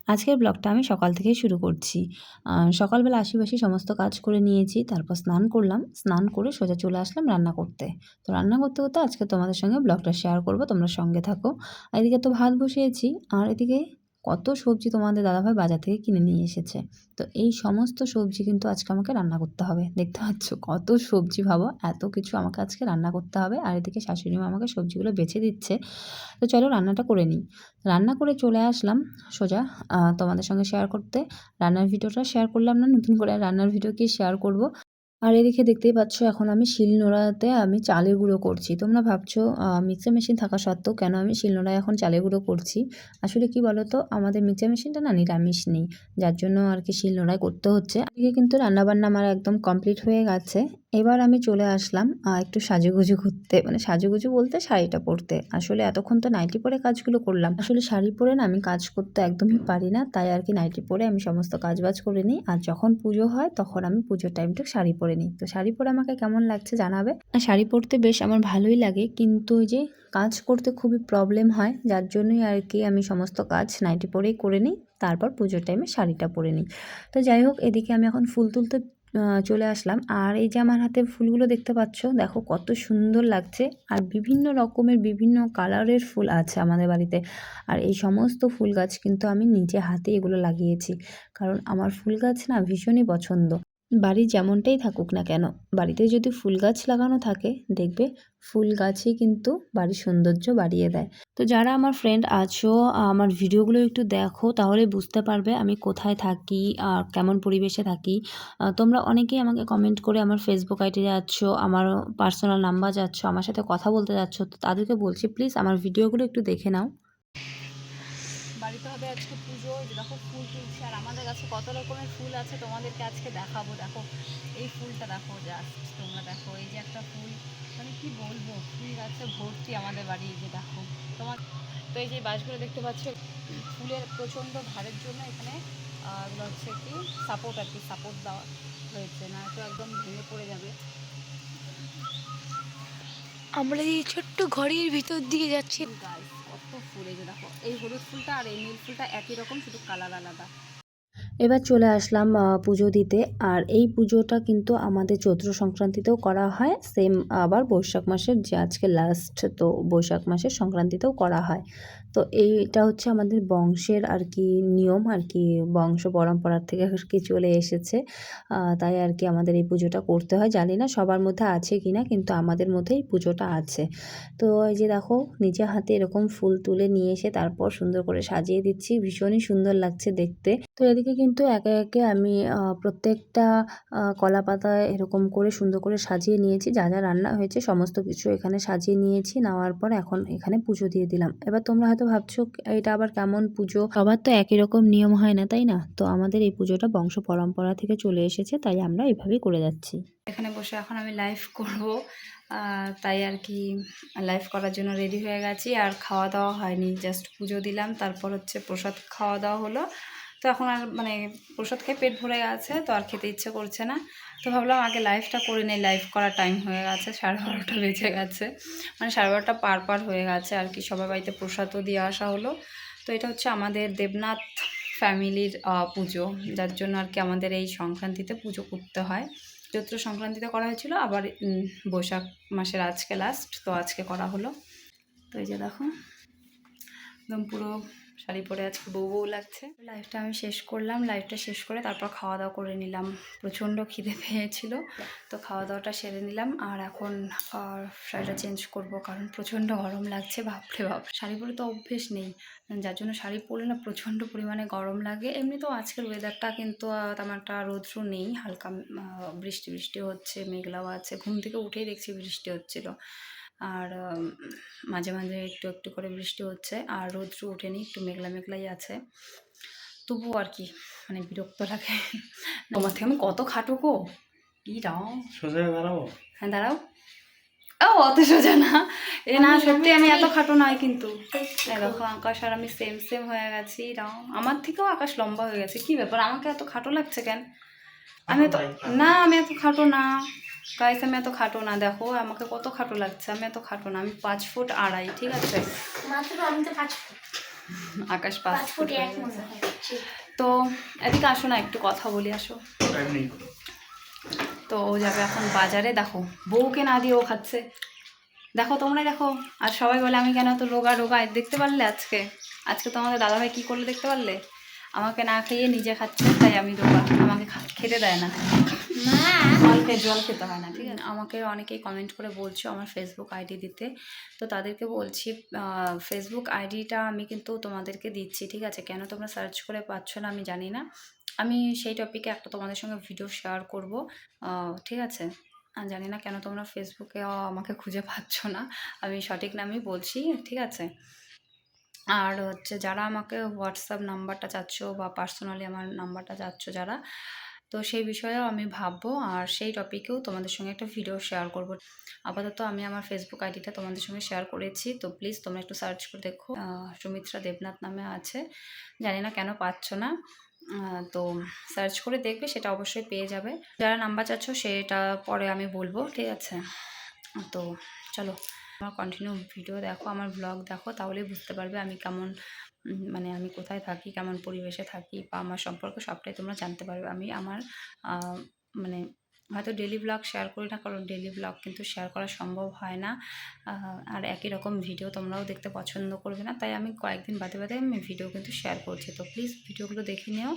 আজকের ব্লগটা আমি সকাল থেকেই শুরু করছি। সকালবেলা আশিবাসি সমস্ত কাজ করে নিয়েছি। তারপর স্নান করলাম। স্নান করে সোজা চলে আসলাম রান্না করতে। তো রান্না করতে, করতে আজকে তোমাদের সঙ্গে ব্লগটা শেয়ার করব। তোমরা সঙ্গে থাকো। এদিকে তো ভাত বসিয়েছি আর এদিকে কত সবজি তোমাদের দাদাভাই বাজার থেকে কিনে নিয়ে এসেছে। তো এই সমস্ত সবজি কিন্তু আজকে আমাকে রান্না করতে হবে। দেখতে পাচ্ছ কত সবজি ভাবো, এত কিছু আমাকে আজকে রান্না করতে হবে। আর এদিকে শাশুড়ি মা আমাকে সবজিগুলো বেছে দিচ্ছে। তো চলো রান্নাটা করে নিই। রান্না করে চলে আসলাম সোজা তোমাদের সঙ্গে শেয়ার করতে। রান্নার ভিডিওটা শেয়ার করলাম না, নতুন করে রান্নার ভিডিও কি শেয়ার করব। আর এদিকে দেখতেই পাচ্ছ এখন আমি শিলনোড়াতে আমি চালের গুঁড়ো করছি। তোমরা ভাবছো মিক্সার মেশিন থাকা সত্ত্বেও কেন আমি শিলনোড়ায় এখন চালের গুঁড়ো করছি। আসলে কি বলো তো, আমাদের মিক্সার মেশিনটা না নিরামিষ নেই, যার জন্য আর কি শিলনোড়ায় করতে হচ্ছে। এদিকে কিন্তু রান্নাবান্না আমার একদম কমপ্লিট হয়ে গেছে। এবার আমি চলে আসলাম একটু সাজুগুজু করতে, মানে সাজুগুজু বলতে শাড়িটা পরতে। আসলে এতক্ষণ তো নাইটি পরে কাজগুলো করলাম, আসলে শাড়ি পরে না আমি কাজ করতে একদমই পারি না, তাই আর কি নাইটি পরে আমি সমস্ত কাজবাজ করে নিই। আর যখন পুজো হয় তখন আমি পুজোর টাইমটা শাড়ি পরে নিই। তো শাড়ি পরে আমাকে কেমন লাগছে জানাবে। আর শাড়ি পরতে বেশ আমার ভালোই লাগে, কিন্তু ওই যে কাজ করতে খুবই প্রবলেম হয়, যার জন্যই আর কি আমি সমস্ত কাজ নাইটি পরেই করে নিই। তারপর পুজোর টাইমে শাড়িটা পরে নিই। তো যাই হোক, এদিকে আমি এখন ফুল তুলতে চলে আসলাম। আর এই যে আমার হাতে ফুলগুলো দেখতে পাচ্ছ, দেখো কত সুন্দর লাগছে। আর বিভিন্ন রকমের বিভিন্ন কালারের ফুল আছে আমাদের বাড়িতে। আর এই সমস্ত ফুল গাছ কিন্তু আমি নিজে হাতে এগুলো লাগিয়েছি, কারণ আমার ফুল গাছ না ভীষণই পছন্দ। বাড়ি যেমনটাই থাকুক না কেন, বাড়িতে যদি ফুল গাছ লাগানো থাকে দেখবে ফুল গাছই কিন্তু বাড়ির সৌন্দর্য বাড়িয়ে দেয়। তো যারা আমার ফ্রেন্ড আছো, আমার ভিডিওগুলো একটু দেখো, তাহলে বুঝতে পারবে আমি কোথায় থাকি আর কেমন পরিবেশে থাকি। তোমরা অনেকেই আমাকে কমেন্ট করে আমার ফেসবুক আইডি যাচ্ছ, আমার পার্সোনাল নাম্বার যাচ্ছ, আমার সাথে কথা বলতে যাচ্ছ। তো তাদেরকে বলছি প্লিজ আমার ভিডিওগুলো একটু দেখে নাও। বাড়িতে হবে আজকে পুজো। দেখো ফুল তুলছে, আর আমাদের কাছে কত রকমের ফুল আছে তোমাদেরকে আজকে দেখাবো। দেখো এই ফুলটা দেখো, জাস্ট তোমরা দেখো, এই যে একটা ফুল, মানে কি বলবো, ফুল গাছে ভর্তি আমাদের বাড়ি। এই যে দেখো তোমার, তো এই যে বাঁশগুলো দেখতে পাচ্ছ, ফুলের প্রচণ্ড ধারের জন্য এখানে এগুলো হচ্ছে কি সাপোর্ট, আর কি সাপোর্ট দেওয়া হয়েছে, না তো একদম ভেঙে পড়ে যাবে। আমরা এই ছোট্ট ঘরের ভিতর দিকে যাচ্ছি। গাছ কত ফুল, এই যে দেখো এই হলুদ ফুলটা আর এই নীল ফুলটা একই রকম, শুধু কালার আলাদা। এবার চলে আসলাম পুজো দিতে। আর এই পুজোটা কিন্তু আমাদের চৈত্র সংক্রান্তিতেও করা হয়, সেম আবার বৈশাখ মাসের যে আজকে লাস্ট, তো বৈশাখ মাসের সংক্রান্তিতেও করা হয়। তো এইটা হচ্ছে আমাদের বংশের আর কি নিয়ম, আর কি বংশ পরম্পরার থেকে আর কি চলে এসেছে। তাই আর কি আমাদের এই পুজোটা করতে হয়। জানি না সবার মধ্যে আছে কি না, কিন্তু আমাদের মধ্যে এই পুজোটা আছে। তো এই যে দেখো নিজে হাতে এরকম ফুল তুলে নিয়ে এসে তারপর সুন্দর করে সাজিয়ে দিচ্ছি, ভীষণই সুন্দর লাগছে দেখতে। তো এদিকে কিন্তু একে একে আমি প্রত্যেকটা কলা পাতায় এরকম করে সুন্দর করে সাজিয়ে নিয়েছি। যা যা রান্না হয়েছে সমস্ত কিছু এখানে সাজিয়ে নিয়েছি। নেওয়ার পর এখন এখানে পুজো দিয়ে দিলাম। এবার তোমরা হয়তো ভাবছো এটা আবার কেমন পুজো, সবার তো একই রকম নিয়ম হয় না, তাই না? তো আমাদের এই পুজোটা বংশ পরম্পরা থেকে চলে এসেছে, তাই আমরা এইভাবেই করে যাচ্ছি। এখানে বসে এখন আমি লাইভ করব, তাই আর কি লাইভ করার জন্য রেডি হয়ে গেছি। আর খাওয়া দাওয়া হয়নি, জাস্ট পুজো দিলাম, তারপর হচ্ছে প্রসাদ খাওয়া দাওয়া হলো। তো এখন আর মানে প্রসাদ খেয়ে পেট ভরে গেছে, তো আর খেতে ইচ্ছে করছে না। তো ভাবলাম আগে লাইভটা করে নেই, লাইভ করার টাইম হয়ে গেছে, 12:30 বেজে গেছে, মানে 12:30 পার হয়ে গেছে আর কি। সবার বাড়িতে প্রসাদও দিয়ে আসা হলো। তো এটা হচ্ছে আমাদের দেবনাথ ফ্যামিলির পুজো, যার জন্য আর কি আমাদের এই সংক্রান্তিতে পুজো করতে হয়। চৈত্র সংক্রান্তিতে করা হয়েছিল, আবার বৈশাখ মাসের আজকে লাস্ট, তো আজকে করা হলো। তো এই যে দেখো একদম পুরো শাড়ি পরে আজকে বউ বউ লাগছে। লাইভটা আমি শেষ করলাম, লাইভটা শেষ করে তারপর খাওয়া দাওয়া করে নিলাম। প্রচণ্ড খিদে পেয়েছিল, তো খাওয়া দাওয়াটা সেরে নিলাম। আর এখন শাড়িটা চেঞ্জ করব, কারণ প্রচণ্ড গরম লাগছে, বাপরে বাপ। শাড়ি পরে তো অভ্যেস নেই, যার জন্য শাড়ি পরলে না প্রচণ্ড পরিমাণে গরম লাগে। এমনিতেও আজকের ওয়েদারটা কিন্তু তেমন একটা রৌদ্র নেই, হালকা বৃষ্টি বৃষ্টি হচ্ছে, মেঘলাও আছে। ঘুম থেকে উঠেই দেখছি বৃষ্টি হচ্ছিল, আর মাঝে মাঝে একটু একটু করে বৃষ্টি হচ্ছে, আর রৌদ্র ওঠেনি, একটু মেঘলা মেঘলাই আছে। তবুও আর কি মানে বিরক্ত লাগে। তোমার থেকে আমি কত খাটো গো, ই রাও সোজা দাঁড়াবো। হ্যাঁ দাঁড়াও। ও অত সোজা না, এ না সত্যি আমি এত খাটো নয় কিন্তু। দেখো আকাশ আর আমি সেম সেম হয়ে গেছি, রাও আমার থেকেও আকাশ লম্বা হয়ে গেছে। কি ব্যাপার, আমাকে এত খাটো লাগছে কেন? আমি তো না, আমি এত খাটো না গাইস, আমি এত খাটো না। দেখো আমাকে কত খাটো লাগছে, আমি এত খাটো না, আমি 5'2", ঠিক আছে? মাত্র আমি তো 5 ফুট, আকাশ 5 ফুট। 5 ফুট 1 মনে হয়। তো এদিকে আসো না, একটু কথা বলি, আসো। তো ও যাবে এখন বাজারে, দেখো বউকে না দিয়ে ও খাচ্ছে, দেখো তোমরাই দেখো। আর সবাই বলে আমি কেন তো রোগা রোগা, দেখতে পারলে আজকে আজকে তোমাদের দাদাভাই কী করলে দেখতে পারলে? আমাকে না খাইয়ে নিজে খাচ্ছে, তাই আমি রোগা, আমাকে খেতে দেয় না, জল খেতে হয় না, ঠিক আছে। আমাকে অনেকেই কমেন্ট করে বলছো আমার ফেসবুক আইডি দিতে, তো তাদেরকে বলছি ফেসবুক আইডিটা আমি কিন্তু তোমাদেরকে দিচ্ছি, ঠিক আছে। কেন তোমরা সার্চ করে পাচ্ছ না আমি জানি না, আমি সেই টপিকে একটা তোমাদের সঙ্গে ভিডিও শেয়ার করব, ঠিক আছে। আমি জানি না কেন তোমরা ফেসবুকে আমাকে খুঁজে পাচ্ছ না, আমি সঠিক নামই বলছি, ঠিক আছে। আর হচ্ছে যারা আমাকে হোয়াটসঅ্যাপ নাম্বারটা চাচ্ছ বা পার্সোনালি আমার নাম্বারটা চাচ্ছ যারা, তো সেই বিষয়েও আমি ভাববো, আর সেই টপিকেও তোমাদের সঙ্গে একটা ভিডিও শেয়ার করব। আপাতত আমি আমার ফেসবুক আইডিটা তোমাদের সঙ্গে শেয়ার করেছি, তো প্লিজ তোমরা একটু সার্চ করে দেখো, সুমিত্রা দেবনাথ নামে আছে, জানি না কেন পাচ্ছ না, তো সার্চ করে দেখবে, সেটা অবশ্যই পেয়ে যাবে। যারা নাম্বার চাচ্ছ সেটা পরে আমি বলবো, ঠিক আছে। তো চলো আমার কন্টিনিউ ভিডিও দেখো, আমার ব্লগ দেখো, তাহলেই বুঝতে পারবে আমি কেমন, মানে আমি কোথায় থাকি, কেমন পরিবেশে থাকি, বা আমার সম্পর্কে সবটাই তোমরা জানতে পারবে। আমি আমার মানে হয়তো ডেলি ব্লগ শেয়ার করি না, কারণ ডেলি ব্লগ কিন্তু শেয়ার করা সম্ভব হয় না, আর একই রকম ভিডিও তোমরাও দেখতে পছন্দ করবে না, তাই আমি কয়েকদিন বাদে বাদে আমি ভিডিও কিন্তু শেয়ার করছি, তো প্লিজ ভিডিওগুলো দেখে নিও।